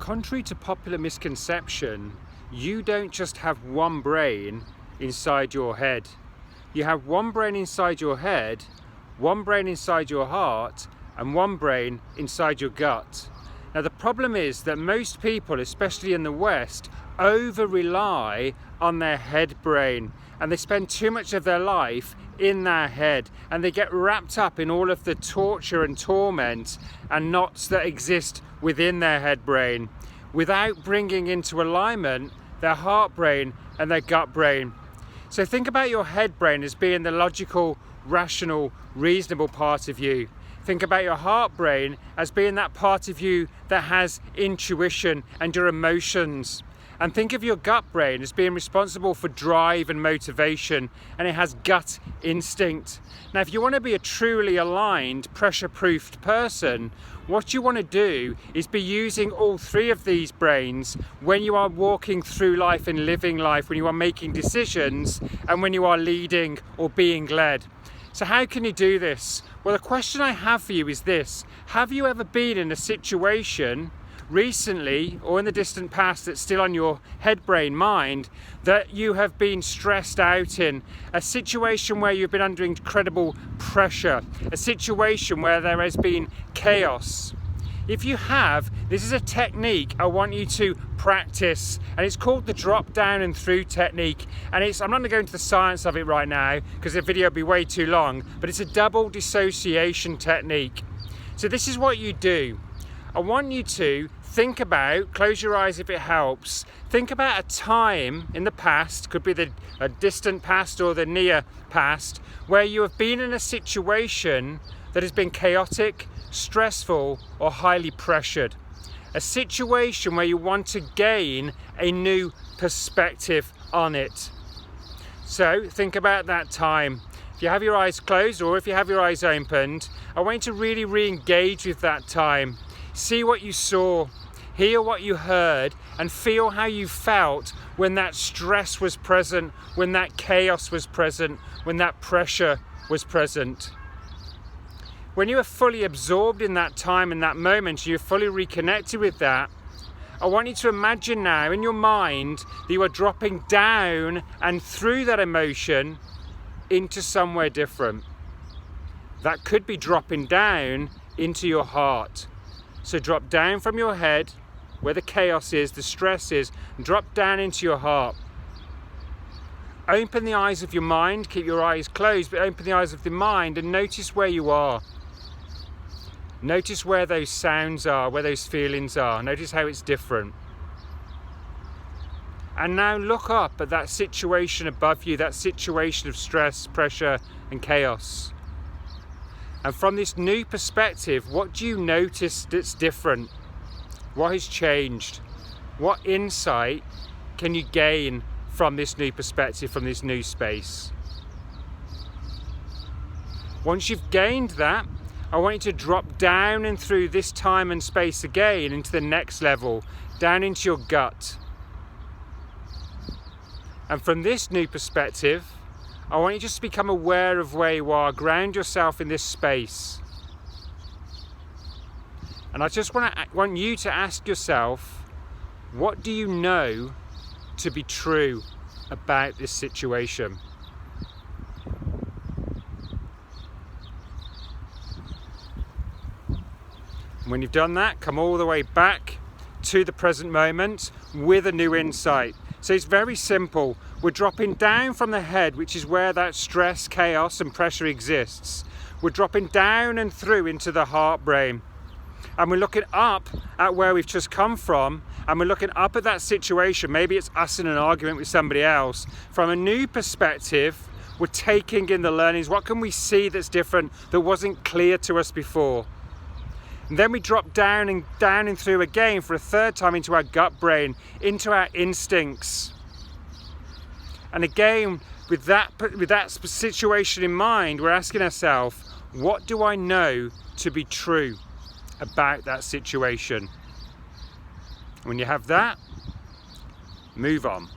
Contrary to popular misconception, you don't just have one brain inside your head. You have one brain inside your head, one brain inside your heart, and one brain inside your gut. Now the problem is that most people, especially in the West, over-rely on their head brain, and they spend too much of their life in their head, and they get wrapped up in all of the torture and torment and knots that exist within their head brain without bringing into alignment their heart brain and their gut brain. So think about your head brain as being the logical, rational, reasonable part of you. Think about your heart brain as being that part of you that has intuition and your emotions. And think of your gut brain as being responsible for drive and motivation, and it has gut instinct. Now, if you want to be a truly aligned, pressure-proofed person, what you want to do is be using all three of these brains when you are walking through life and living life, when you are making decisions, and when you are leading or being led. So how can you do this? Well, the question I have for you is this: have you ever been in a situation recently or in the distant past that's still on your head brain mind that you have been stressed out in, a situation where you've been under incredible pressure, a situation where there has been chaos? If you have, this is a technique I want you to practice, and it's called the drop down and through technique. And I'm not going to go into the science of it right now because the video would be way too long, but it's a double dissociation technique. So this is what you do. I want you to think about, close your eyes if it helps, think about a time in the past, could be a distant past or the near past, where you have been in a situation that has been chaotic, stressful, or highly pressured. A situation where you want to gain a new perspective on it. So think about that time. If you have your eyes closed or if you have your eyes opened, I want you to really re-engage with that time. See what you saw, hear what you heard, and feel how you felt when that stress was present, when that chaos was present, when that pressure was present. When you are fully absorbed in that time, in that moment, and you're fully reconnected with that, I want you to imagine now in your mind that you are dropping down and through that emotion into somewhere different. That could be dropping down into your heart. So drop down from your head, where the chaos is, the stress is, and drop down into your heart. Open the eyes of your mind, keep your eyes closed, but open the eyes of the mind and notice where you are. Notice where those sounds are, where those feelings are. Notice how it's different. And now look up at that situation above you, that situation of stress, pressure, and chaos. And from this new perspective, what do you notice that's different? What has changed? What insight can you gain from this new perspective, from this new space? Once you've gained that, I want you to drop down and through this time and space again into the next level, down into your gut. And from this new perspective, I want you just to become aware of where you are, ground yourself in this space. And I just want you to ask yourself, what do you know to be true about this situation? And when you've done that, come all the way back to the present moment with a new insight. So it's very simple. We're dropping down from the head, which is where that stress, chaos, and pressure exists. We're dropping down and through into the heart brain. And we're looking up at where we've just come from, and we're looking up at that situation. Maybe it's us in an argument with somebody else. From a new perspective, we're taking in the learnings. What can we see that's different, that wasn't clear to us before? And then we drop down and through again for a third time into our gut brain, into our instincts. And again, with that situation in mind, we're asking ourselves, what do I know to be true about that situation? When you have that, move on.